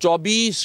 24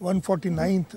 149th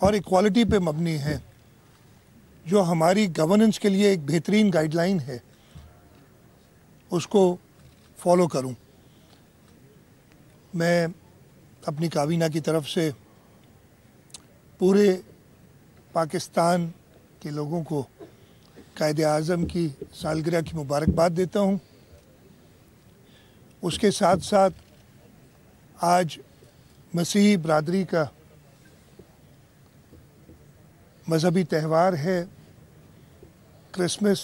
اور equality پہ مبنی ہیں، جو ہماری گورننس کے لیے ایک بہترین گائیڈ لائن ہے، اس کو فالو کروں۔ میں اپنی کابینہ کی طرف سے پورے پاکستان کے لوگوں کو قائد اعظم کی سالگرہ کی مبارکباد دیتا ہوں۔ اس کے ساتھ ساتھ آج مسیحی برادری کا مذہبی تہوار ہے کرسمس،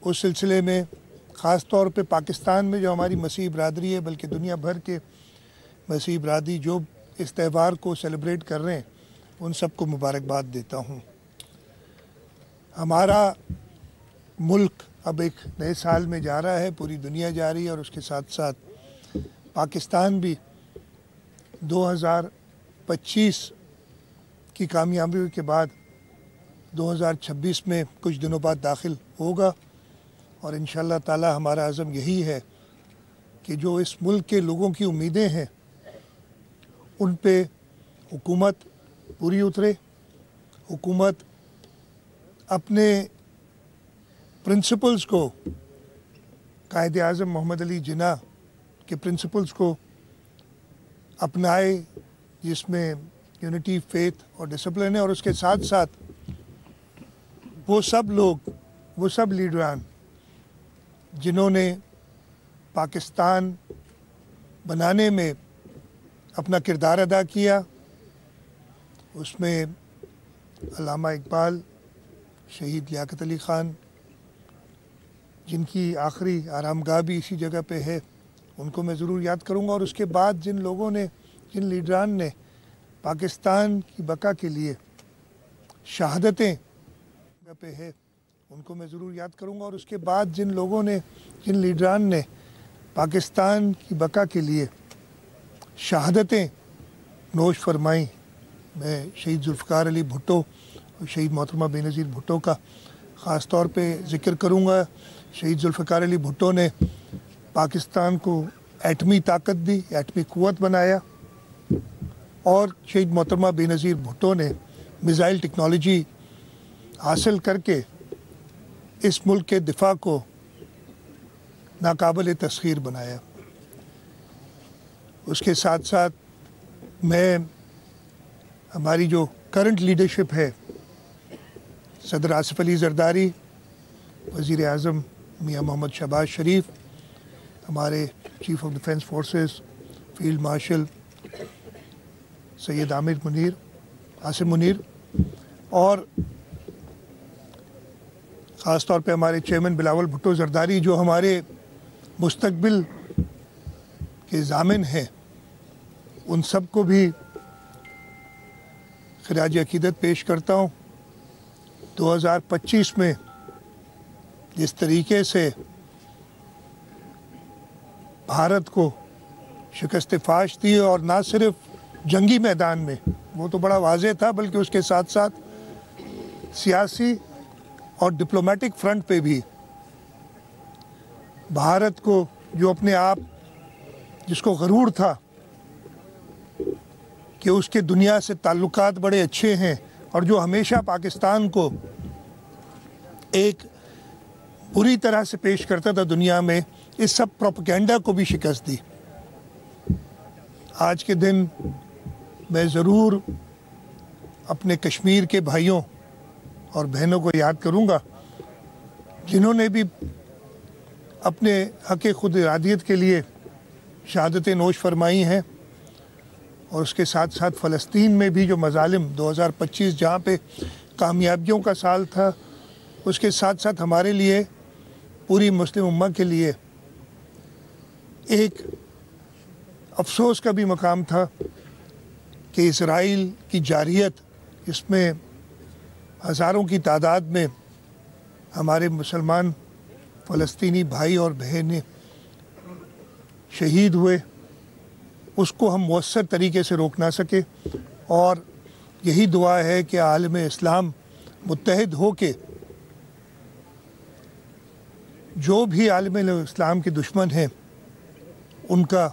اس سلسلے میں خاص طور پہ پاکستان میں جو ہماری مسیحی برادری ہے، بلکہ دنیا بھر کے مسیحی برادری جو اس تہوار کو سیلیبریٹ کر رہے ہیں، ان سب کو مبارکباد دیتا ہوں۔ ہمارا ملک اب ایک نئے سال میں جا رہا ہے، پوری دنیا جا رہی ہے، اور اس کے ساتھ ساتھ پاکستان بھی 2025 کی کامیابی کے بعد 2026 میں کچھ دنوں بعد داخل ہوگا، اور انشاءاللہ تعالی ہمارا عزم یہی ہے کہ جو اس ملک کے لوگوں کی امیدیں ہیں ان پہ حکومت پوری اترے، حکومت اپنے پرنسپلز کو، قائد اعظم محمد علی جناح کے پرنسپلز کو اپنائے، جس میں یونٹی، فیتھ اور ڈسپلن ہے، اور اس کے ساتھ ساتھ وہ سب لیڈران جنہوں نے پاکستان بنانے میں اپنا کردار ادا کیا، اس میں علامہ اقبال، شہید لیاقت علی خان، جن کی آخری آرام گاہ بھی اسی جگہ پہ ہے، ان کو میں ضرور یاد کروں گا، اور اس کے بعد جن لیڈران نے پاکستان کی بقا کے لیے شہادتیں پہ ہے، ان کو میں ضرور یاد کروں گا، اور اس کے بعد جن لیڈران نے پاکستان کی بقا کے لیے شہادتیں نوش فرمائیں، میں شہید ذوالفقار علی بھٹو اور شہید محترمہ بے نظیر بھٹو کا خاص طور پہ ذکر کروں گا۔ شہید ذوالفقار علی بھٹو نے پاکستان کو ایٹمی طاقت دی، ایٹمی قوت بنایا، اور شہید محترمہ بے نظیر بھٹو نے میزائل ٹیکنالوجی حاصل کر کے اس ملک کے دفاع کو ناقابل تسخیر بنایا۔ اس کے ساتھ ساتھ میں ہماری جو کرنٹ لیڈرشپ ہے، صدر آصف علی زرداری، وزیر اعظم میاں محمد شہباز شریف، ہمارے chief of defence forces field marshal Syed Asim Munir, اور خاص طور پہ ہمارے چیئرمین بلاول بھٹو زرداری، جو ہمارے مستقبل کے ضامن ہیں، ان سب کو بھی خراج عقیدت پیش کرتا ہوں۔ 2025 میں جس طریقے سے بھارت کو شکست فاش دی، اور نہ صرف جنگی میدان میں، وہ تو بڑا واضح تھا، بلکہ اس کے ساتھ ساتھ سیاسی اور ڈپلومیٹک فرنٹ پہ بھی بھارت کو، جو اپنے آپ جس کو غرور تھا کہ اس کے دنیا سے تعلقات بڑے اچھے ہیں، اور جو ہمیشہ پاکستان کو ایک بری طرح سے پیش کرتا تھا دنیا میں، اس سب پروپیگنڈا کو بھی شکست دی۔ آج کے دن میں ضرور اپنے کشمیر کے بھائیوں اور بہنوں کو یاد کروں گا، جنہوں نے بھی اپنے حق خود ارادیت کے لیے شہادتیں نوش فرمائی ہیں، اور اس کے ساتھ ساتھ فلسطین میں بھی جو مظالم 2025 جہاں پہ کامیابیوں کا سال تھا، اس کے ساتھ ساتھ ہمارے لیے، پوری مسلم امہ کے لیے ایک افسوس کا بھی مقام تھا کہ اسرائیل کی جارحیت، اس میں ہزاروں کی تعداد میں ہمارے مسلمان فلسطینی بھائی اور بہنیں شہید ہوئے، اس کو ہم مؤثر طریقے سے روک نہ سکے، اور یہی دعا ہے کہ عالم اسلام متحد ہو کے جو بھی عالم اسلام کے دشمن ہیں ان کا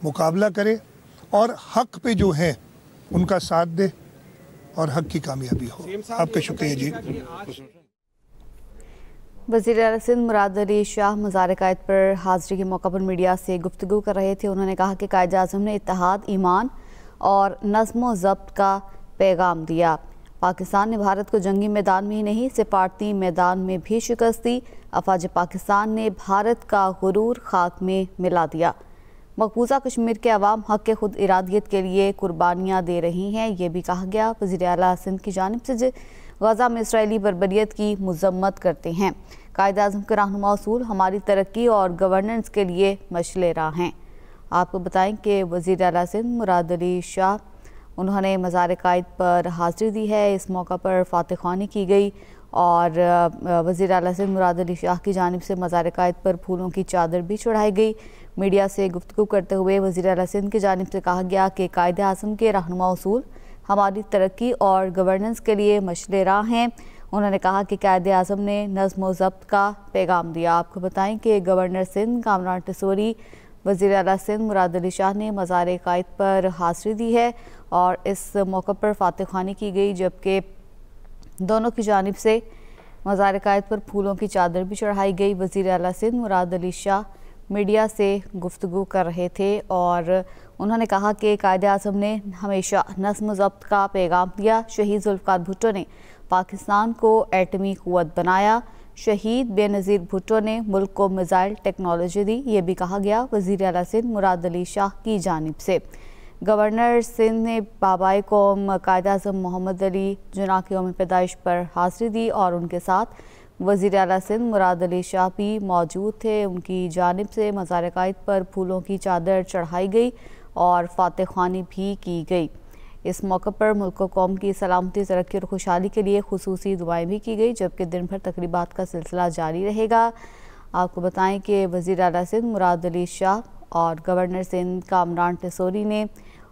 مقابلہ کرے، اور حق پہ جو ہیں ان کا ساتھ دے، اور حق کی کامیابی ہو. آپ کا شکریہ جی. وزیر اعلیٰ سندھ مراد علی شاہ مزار قائد پر حاضری کے موقع پر میڈیا سے گفتگو کر رہے تھے. انہوں نے کہا کہ قائد اعظم نے اتحاد، ایمان اور نظم و ضبط کا پیغام دیا. پاکستان نے بھارت کو جنگی میدان میں ہی نہیں سفارتی میدان میں بھی شکست دی. افواج پاکستان نے بھارت کا غرور خاک میں ملا دیا. مقبوضہ کشمیر کے عوام حق خود ارادیت کے لیے قربانیاں دے رہی ہیں، یہ بھی کہا گیا. وزیر اعلیٰ سندھ کی جانب سے غزہ میں اسرائیلی بربریت کی مذمت کرتے ہیں. قائد اعظم کے رہنما اصول ہماری ترقی اور گورننس کے لیے مشعل راہ ہیں. آپ کو بتائیں کہ وزیر اعلیٰ سندھ مراد علی شاہ انہوں نے مزار قائد پر حاضری دی ہے. اس موقع پر فاتح خوانی کی گئی اور وزیر اعلیٰ سندھ مراد علی شاہ کی جانب سے مزار قائد پر پھولوں کی چادر بھی چڑھائی گئی. میڈیا سے گفتگو کرتے ہوئے وزیر اعلیٰ سندھ کی جانب سے کہا گیا کہ قائد اعظم کے رہنما اصول ہماری ترقی اور گورننس کے لیے مشعل راہ ہیں. انہوں نے کہا کہ قائد اعظم نے نظم و ضبط کا پیغام دیا. آپ کو بتائیں کہ گورنر سندھ کامران ٹسوری وزیر اعلیٰ سندھ مراد علی شاہ نے مزار قائد پر حاضری دی ہے اور اس موقع پر فاتح خوانی کی گئی، جبکہ دونوں کی جانب سے مزار قائد پر پھولوں کی چادر بھی چڑھائی گئی. وزیر اعلیٰ سندھ مراد علی شاہ میڈیا سے گفتگو کر رہے تھے اور انہوں نے کہا کہ قائد اعظم نے ہمیشہ نظم و ضبط کا پیغام دیا. شہید ذوالفقار بھٹو نے پاکستان کو ایٹمی قوت بنایا. شہید بے نظیر بھٹو نے ملک کو میزائل ٹیکنالوجی دی، یہ بھی کہا گیا وزیر اعلیٰ سندھ مراد علی شاہ کی جانب سے. گورنر سندھ نے بابائے قوم قائد اعظم محمد علی جناح کے یوم پیدائش پر حاضری دی اور ان کے ساتھ وزیر اعلیٰ سندھ مراد علی شاہ بھی موجود تھے. ان کی جانب سے مزار قائد پر پھولوں کی چادر چڑھائی گئی اور فاتح خوانی بھی کی گئی. اس موقع پر ملک و قوم کی سلامتی، ترقی اور خوشحالی کے لیے خصوصی دعائیں بھی کی گئی، جبکہ دن بھر تقریبات کا سلسلہ جاری رہے گا. آپ کو بتائیں کہ وزیر اعلیٰ سندھ مراد علی شاہ اور گورنر سندھ کامران ٹسوری نے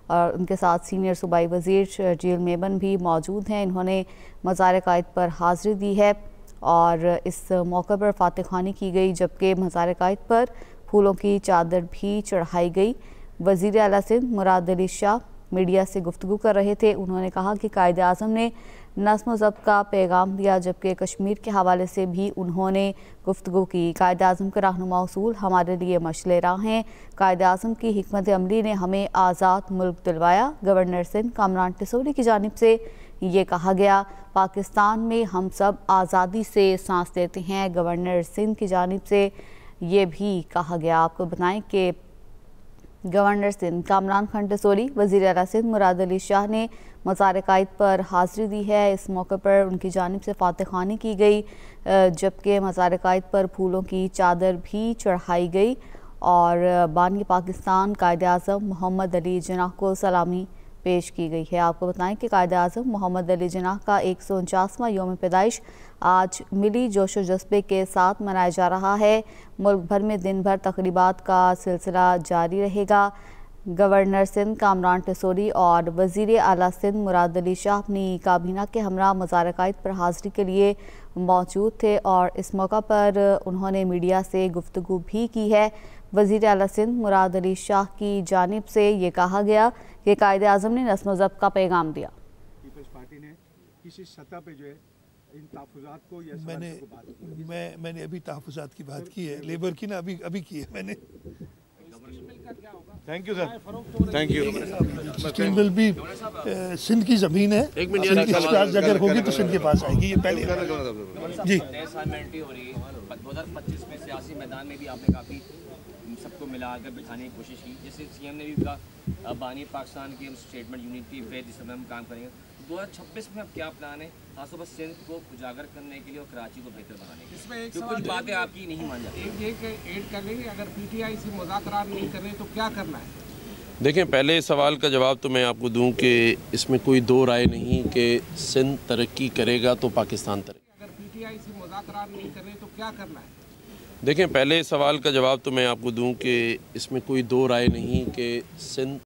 اور ان کے ساتھ سینئر صوبائی وزیر شرجیل میمن بھی موجود ہیں. انہوں نے مزار قائد پر حاضری دی ہے اور اس موقع پر فاتح خوانی کی گئی، جبکہ مزار قائد پر پھولوں کی چادر بھی چڑھائی گئی. وزیر اعلیٰ سندھ مراد علی شاہ میڈیا سے گفتگو کر رہے تھے. انہوں نے کہا کہ قائد اعظم نے نظم و ضبط کا پیغام دیا، جبکہ کشمیر کے حوالے سے بھی انہوں نے گفتگو کی. قائد اعظم کے رہنما اصول ہمارے لیے مشعل راہ ہیں. قائد اعظم کی حکمت عملی نے ہمیں آزاد ملک دلوایا. گورنر سندھ کامران ٹسوری کی جانب سے یہ کہا گیا پاکستان میں ہم سب آزادی سے سانس لیتے ہیں. گورنر سندھ کی جانب سے یہ بھی کہا گیا. آپ کو بتائیں کہ گورنر سندھ کامران خان ٹسوری وزیر اعلیٰ سندھ مراد علی شاہ نے مزار قائد پر حاضری دی ہے. اس موقع پر ان کی جانب سے فاتح خوانی کی گئی، جبکہ مزار قائد پر پھولوں کی چادر بھی چڑھائی گئی اور بانی پاکستان قائد اعظم محمد علی جناح کو سلامی پیش کی گئی ہے. آپ کو بتائیں کہ قائد اعظم محمد علی جناح کا 149واں یوم پیدائش آج ملی جوش و جذبے کے ساتھ منایا جا رہا ہے. ملک بھر میں دن بھر تقریبات کا سلسلہ جاری رہے گا. گورنر سندھ کامران ٹسوری اور وزیر اعلیٰ سندھ مراد علی شاہ اپنی کابینہ کے ہمراہ مزار قائد پر حاضری کے لیے موجود تھے اور اس موقع پر انہوں نے میڈیا سے گفتگو بھی کی ہے. وزیر اعلیٰ سندھ مراد علی شاہ کی جانب سے یہ کہا گیا کہ قائد اعظم نے نظم و ضبط کا پیغام دیا. پیپلز پارٹی نے کسی سطح پہ جو ہے ان تحفظات کو یا میں نے ابھی تحفظات کی بات کی ہے، لیبر کی نا ابھی کی ہے میں نے. Thank you sir. Thank you. Steel mill بھی سندھ کی زمین ہے، سندھ کی اسپاس اگر ہوگی تو سندھ کے پاس آئے گی. یہ پہلے جی 2025 میں سیاسی میدان میں بھی آپ نے کافی سب کو ملا کر بٹھانے کی کوشش کی. جیسے سی ایم نے بھی کہا بانی پاکستان کی ہم اسٹیٹمنٹ یونٹی فیتھ جس میں ہم کام کریں گے. 2026 میں اب کیا پلان ہے خاص طور پر سندھ کو اجاگر کرنے کے لیے اور کراچی کو بہتر بنانے کے لیے؟ اس میں ایک کچھ باتیں آپ کی نہیں مان جاتی. ایک ایڈ کر لیں گے، اگر پی ٹی آئی سے مذاکرات نہیں کر رہے تو کیا کرنا ہے؟ دیکھیں، پہلے سوال کا جواب تو میں آپ کو دوں کہ اس میں کوئی دو رائے نہیں کہ سندھ ترقی کرے گا تو پاکستان ترقی. اگر پی ٹی آئی سے مذاکرات نہیں کر رہے تو کیا کرنا ہے؟ دیکھیں، پہلے سوال کا جواب تو میں آپ کو دوں کہ اس میں کوئی دو رائے نہیں کہ سندھ